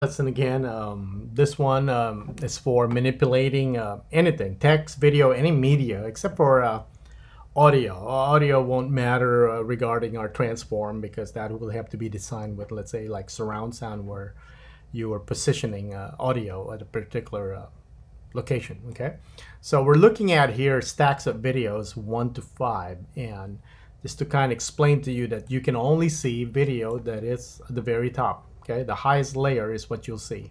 Lesson again. This one is for manipulating anything, text, video, any media, except for audio. Audio won't matter regarding our transform because that will have to be designed with, let's say, like surround sound, where you are positioning audio at a particular location. Okay, so we're looking at here stacks of videos 1 to 5, and just to kind of explain to you that you can only see video that is at the very top. Okay, the highest layer is what you'll see.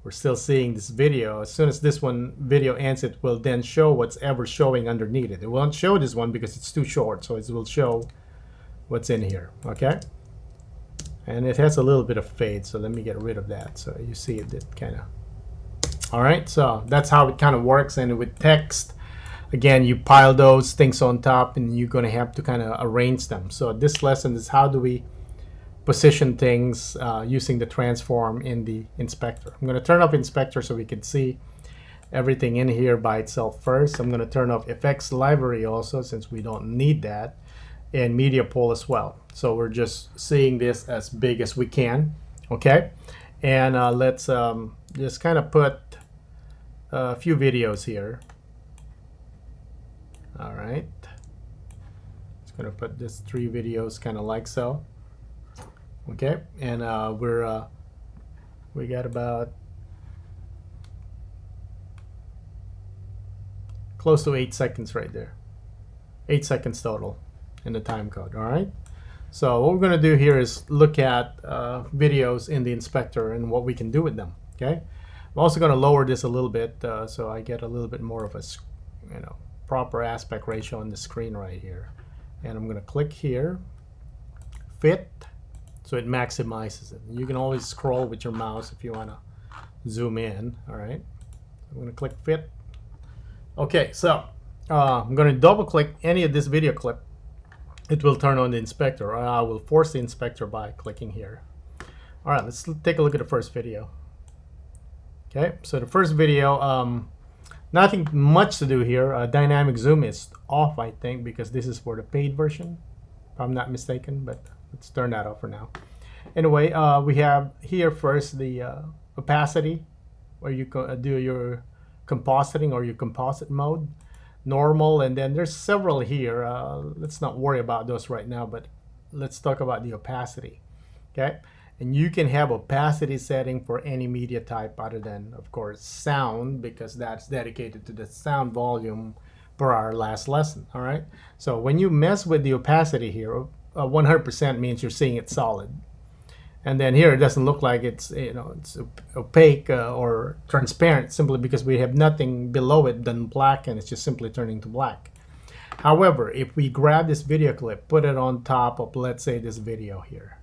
We're still seeing this video. As soon as this one video ends, it will then show what's ever showing underneath it. It won't show this one because it's too short, so it will show what's in here. Okay, and it has a little bit of fade, so let me get rid of that so you see it kind of. All right, so that's how it kind of works. And with text, again, you pile those things on top and you're going to have to kind of arrange them. So this lesson is how do we position things using the transform in the inspector. I'm going to turn off inspector so we can see everything in here by itself first. I'm going to turn off effects library also, since we don't need that, and media pool as well. So we're just seeing this as big as we can. Okay, and let's just kind of put a few videos here. All right, just going to put this 3 videos kind of like so. Okay, and we got about close to 8 seconds right there. 8 seconds total in the time code. All right, so what we're going to do here is look at videos in the inspector and what we can do with them. Okay, I'm also going to lower this a little bit so I get a little bit more of a proper aspect ratio on the screen right here. And I'm going to click here, fit, so it maximizes it. You can always scroll with your mouse if you want to zoom in. All right, I'm going to click fit. Okay, so I'm going to double click any of this video clip. It will turn on the inspector, or I will force the inspector by clicking here. All right, let's take a look at the first video. Okay, so the first video, nothing much to do here. Dynamic zoom is off, I think, because this is for the paid version, if I'm not mistaken, but let's turn that off for now. Anyway, we have here first the opacity, where you do your compositing or your composite mode, normal, and then there's several here. Let's not worry about those right now, but let's talk about the opacity. Okay, and you can have opacity setting for any media type other than, of course, sound, because that's dedicated to the sound volume for our last lesson. All right, so when you mess with the opacity here, 100% means you're seeing it solid, and then here it doesn't look like it's it's opaque or transparent, simply because we have nothing below it than black, and it's just simply turning to black. However, if we grab this video clip, put it on top of, let's say, this video here,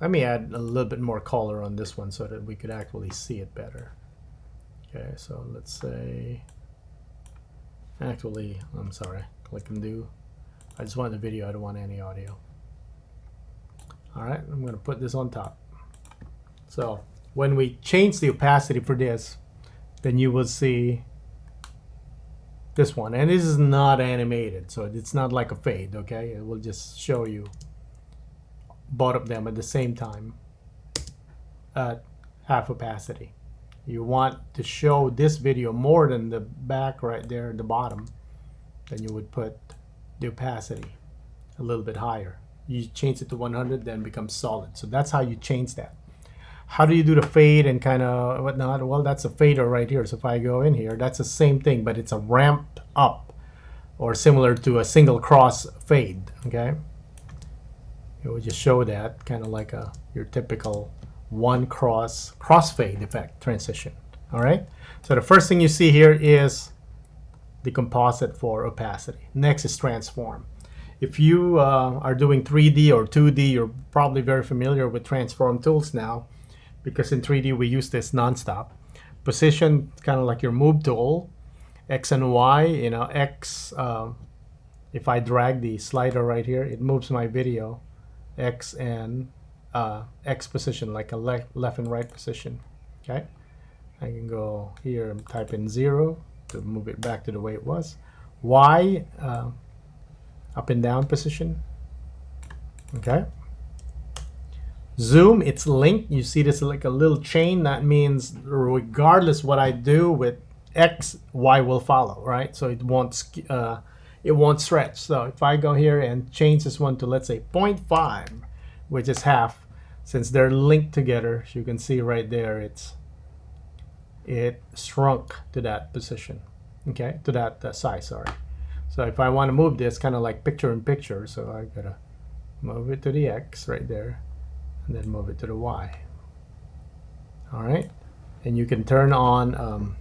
let me add a little bit more color on this one so that we could actually see it better. Okay, so let's say, actually, I'm sorry, click and do. I just want the video, I don't want any audio. All right, I'm going to put this on top. So when we change the opacity for this, then you will see this one. And this is not animated, so it's not like a fade, okay? It will just show you both of them at the same time at half opacity. You want to show this video more than the back right there at the bottom, then you would put the opacity a little bit higher. You change it to 100, then becomes solid. So that's how you change that. How do you do the fade and kind of whatnot? Well, that's a fader right here. So if I go in here, that's the same thing, but it's a ramped up, or similar to a single cross fade. Okay, it will just show that kind of like your typical one crossfade effect transition. All right, so the first thing you see here is the composite for opacity. Next is transform. If you are doing 3D or 2D, you're probably very familiar with transform tools now, because in 3D we use this nonstop. Position, kind of like your move tool, X and Y. X, if I drag the slider right here, it moves my video X and X position, like a left and right position. Okay, I can go here and type in 0 to move it back to the way it was. Y, up and down position. Okay, Zoom, it's linked. You see this like a little chain. That means regardless what I do with X, Y will follow, right? So it won't stretch. So if I go here and change this one to, let's say, 0.5, which is half, since they're linked together, you can see right there, it shrunk to that position, okay, to that size, sorry. So if I want to move this, kind of like picture in picture, so I gotta move it to the X right there, and then move it to the Y. All right, and you can turn on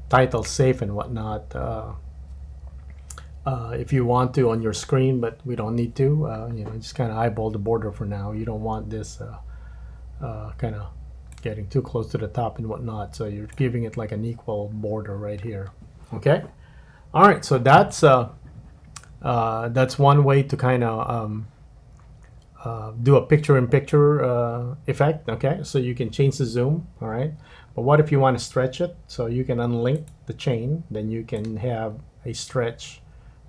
title safe and whatnot if you want to on your screen, but we don't need to. You know, just kind of eyeball the border for now. You don't want this kind of getting too close to the top and whatnot, so you're giving it like an equal border right here. Okay. All right, so that's one way to kind of do a picture-in-picture effect. Okay, so you can change the zoom. All right, but what if you want to stretch it? So you can unlink the chain, then you can have a stretch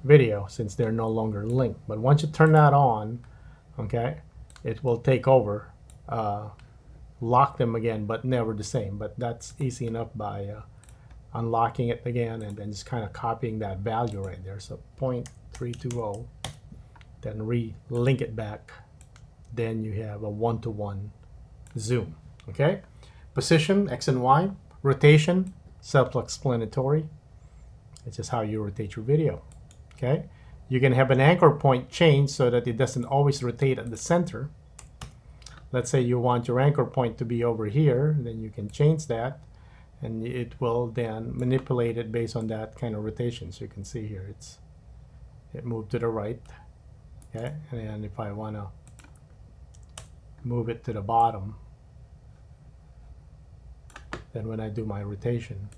video since they're no longer linked. But once you turn that on, okay, it will take over, lock them again, but never the same. But that's easy enough by unlocking it again and then just kind of copying that value right there. So 0.320, then re-link it back. Then you have a one-to-one zoom. Okay, position X and Y, rotation self-explanatory. It's just how you rotate your video. Okay, you can have an anchor point change so that it doesn't always rotate at the center. Let's say you want your anchor point to be over here, then you can change that, and it will then manipulate it based on that kind of rotation. So you can see here it moved to the right. Okay, and if I want to move it to the bottom, then when I do my rotation,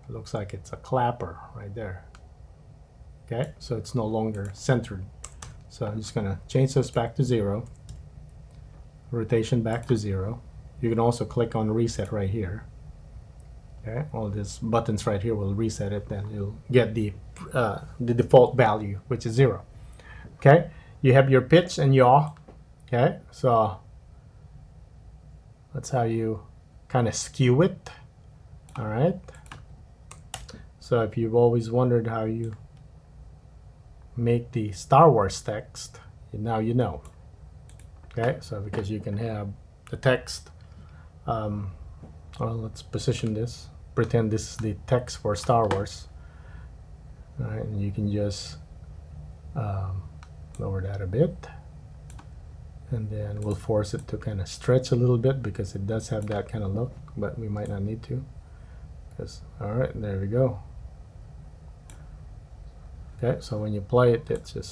it looks like it's a clapper right there. Okay, so it's no longer centered. So I'm just going to change this back to 0, rotation back to 0. You can also click on reset right here. Okay, all these buttons right here will reset it, then you'll get the default value, which is 0. Okay, you have your pitch and yaw. Okay, so that's how you kind of skew it. All right, so if you've always wondered how you make the Star Wars text, now you know. Okay, so because you can have the text, well, let's position this, pretend this is the text for Star Wars. All right, and you can just lower that a bit, and then we'll force it to kind of stretch a little bit because it does have that kind of look, but we might not need to. All right, there we go. Okay, so when you play it, it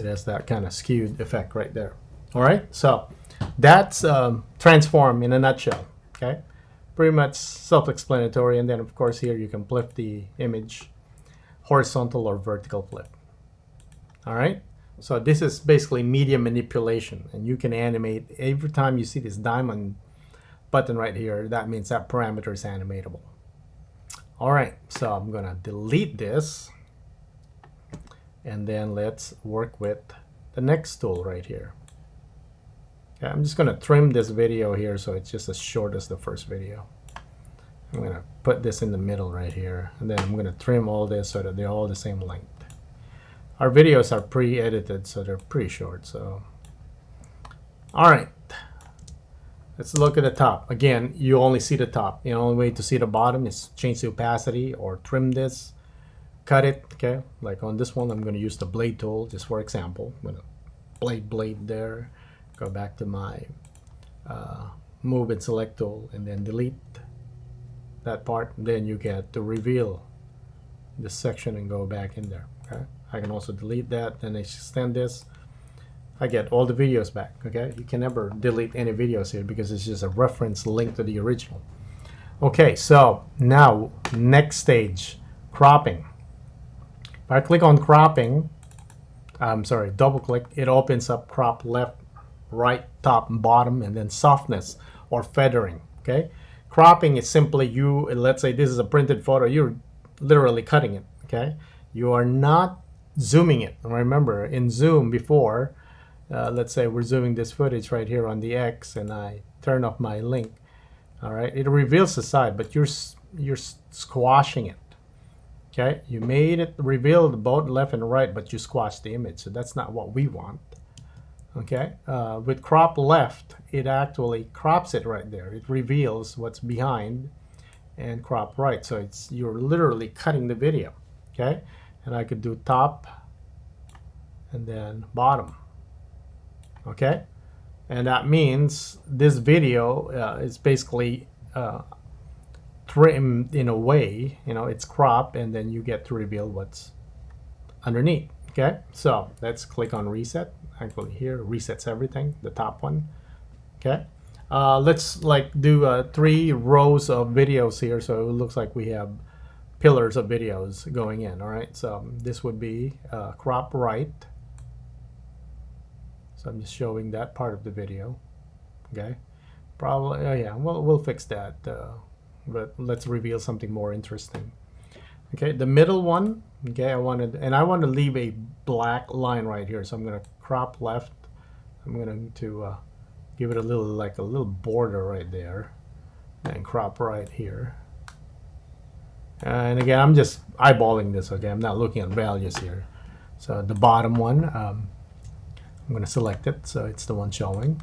has that kind of skewed effect right there. All right, so that's transform in a nutshell. Okay, pretty much self-explanatory. And then of course here you can flip the image, horizontal or vertical flip. All right, so this is basically media manipulation, and you can animate every time you see this diamond button right here. That means that parameter is animatable. All right, so I'm gonna delete this, and then let's work with the next tool right here. Okay, I'm just gonna trim this video here so it's just as short as the first video. I'm gonna put this in the middle right here, and then I'm gonna trim all this so that they're all the same length. Our videos are pre-edited, so they're pretty short. So, all right. Let's look at the top. Again, you only see the top. The only way to see the bottom is change the opacity or trim this, cut it. Okay, like on this one, I'm going to use the blade tool just for example. I'm going to blade there, go back to my move and select tool, and then delete that part. Then you get to reveal this section and go back in there. Okay, I can also delete that, then extend this. I get all the videos back. Okay, you can never delete any videos here because it's just a reference link to the original. Okay, so now next stage, cropping. If I click on cropping, double click, it opens up crop left, right, top, and bottom, and then softness or feathering. Okay, cropping is simply let's say this is a printed photo, you're literally cutting it. Okay, you are not zooming it. Remember in Zoom before, let's say we're zooming this footage right here on the X, and I turn off my link. All right, it reveals the side, but you're squashing it. Okay, you made it reveal both left and right, but you squashed the image, so that's not what we want. Okay, with crop left, it actually crops it right there. It reveals what's behind, and crop right, so you're literally cutting the video. Okay, and I could do top and then bottom. Okay, and that means this video is basically trimmed in a way, it's cropped, and then you get to reveal what's underneath. Okay, so let's click on reset. Actually here resets everything, the top one. Okay, let's like do 3 rows of videos here, so it looks like we have pillars of videos going in. All right, so this would be crop right. So I'm just showing that part of the video. Okay, probably, oh yeah, we'll fix that, but let's reveal something more interesting. Okay, the middle one, okay, I want to leave a black line right here, so I'm going to crop left. I'm going to give it a little border right there, and crop right here. And again, I'm just eyeballing this. Okay, I'm not looking at values here. So the bottom one, I'm going to select it, so it's the one showing.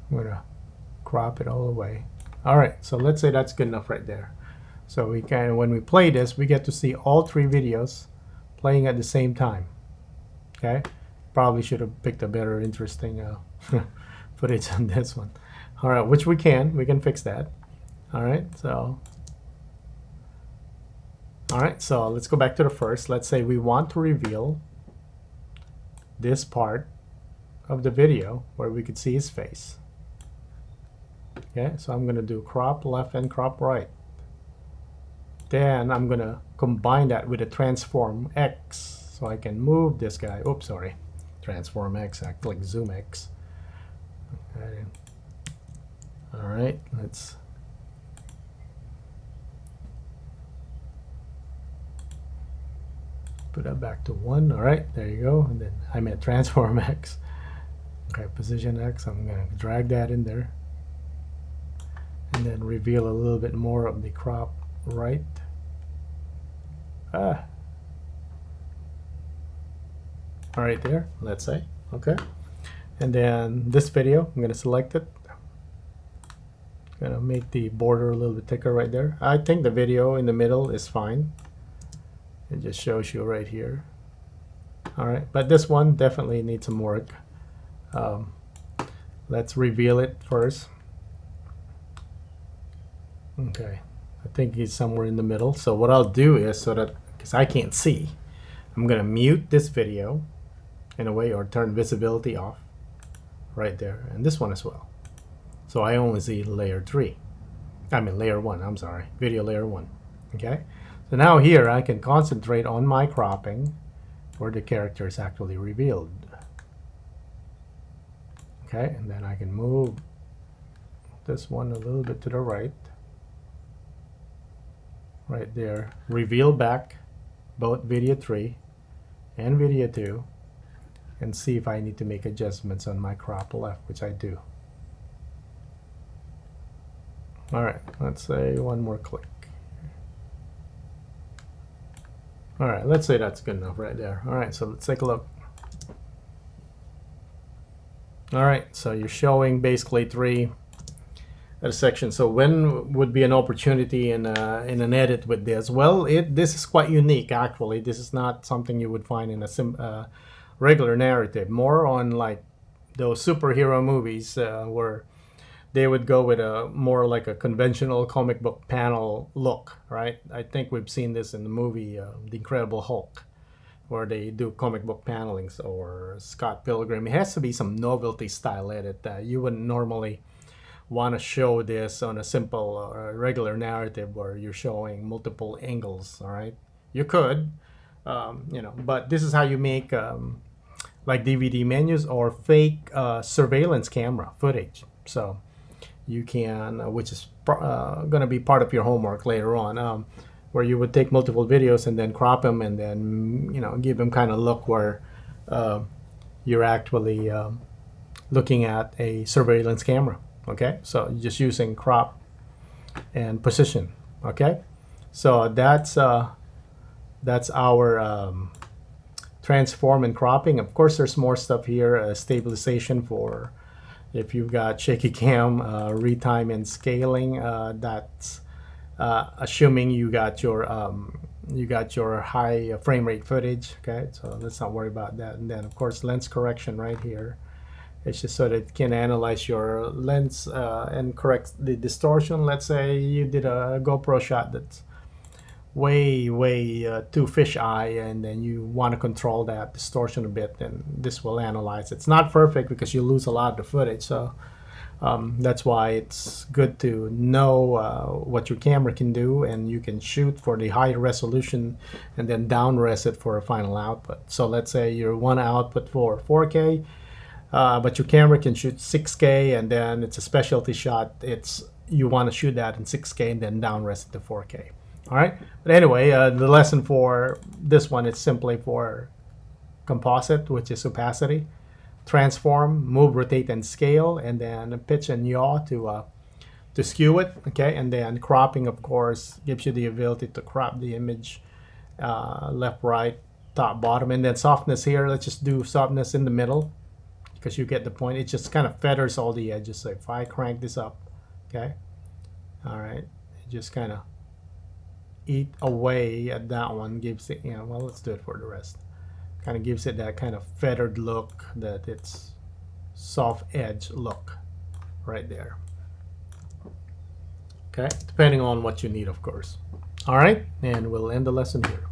I'm going to crop it all the way. All right, so let's say that's good enough right there. So we can, when we play this, we get to see all 3 videos playing at the same time. Okay, probably should have picked a better interesting footage on this one. All right, which we can fix that. All right, so let's go back to the first. Let's say we want to reveal this part of the video where we could see his face. Okay, so I'm going to do crop left and crop right. Then I'm going to combine that with a transform X, so I can move this guy. Oops, sorry. Transform X, I click zoom X. Okay. All right, let's put that back to 1. All right, there you go. And then I'm at transform X. Okay, position X, I'm going to drag that in there. And then reveal a little bit more of the crop right. Right there, let's say. Okay. And then this video, I'm going to select it. Going to make the border a little bit thicker right there. I think the video in the middle is fine. It just shows you right here. All right, but this one definitely needs some work. Let's reveal it first. Okay, I think he's somewhere in the middle. So what I'll do is, so that, because I can't see, I'm going to mute this video in a way, or turn visibility off right there, and this one as well. So I only see layer 3. I mean layer 1, I'm sorry, video layer 1. Okay, so now here I can concentrate on my cropping where the character is actually revealed. Okay, and then I can move this one a little bit to the right. Right there, reveal back both video 3 and video 2, and see if I need to make adjustments on my crop left, which I do. All right, let's say one more click. All right, let's say that's good enough right there. All right, so let's take a look. All right, so you're showing basically 3 at a section. So when would be an opportunity in an edit with this? Well, this is quite unique actually. This is not something you would find in a regular narrative. More on like those superhero movies where they would go with a more like a conventional comic book panel look, right? I think we've seen this in the movie The Incredible Hulk, where they do comic book panelings, or Scott Pilgrim. It has to be some novelty style edit that you wouldn't normally want to show this on a simple regular narrative where you're showing multiple angles. All right, you could, but this is how you make like DVD menus or fake surveillance camera footage. So you can, which is going to be part of your homework later on, where you would take multiple videos and then crop them, and then give them kind of look where you're actually looking at a surveillance camera. Okay, so you're just using crop and position. Okay, so that's our transform and cropping. Of course, there's more stuff here. Stabilization for if you've got shaky cam, retime and scaling. That's assuming you got your high frame rate footage. Okay, so let's not worry about that. And then of course lens correction right here. It's just so that it can analyze your lens and correct the distortion. Let's say you did a GoPro shot that's way too fisheye, and then you want to control that distortion a bit, then this will analyze. It's not perfect because you lose a lot of the footage, so that's why it's good to know what your camera can do, and you can shoot for the high resolution and then down res it for a final output. So let's say you want to output for 4K, but your camera can shoot 6K, and then it's a specialty shot. You want to shoot that in 6K and then down res it to 4K. All right, but anyway, the lesson for this one is simply for composite, which is opacity, transform, move, rotate, and scale, and then pitch and yaw to skew it. Okay, and then cropping, of course, gives you the ability to crop the image left, right, top, bottom, and then softness here. Let's just do softness in the middle because you get the point. It just kind of feathers all the edges. So if I crank this up, okay, all right, it just kind of eat away at that one, gives it, well, let's do it for the rest. Kind of gives it that kind of feathered look, that it's soft edge look right there. Okay, depending on what you need, of course. All right, and we'll end the lesson here.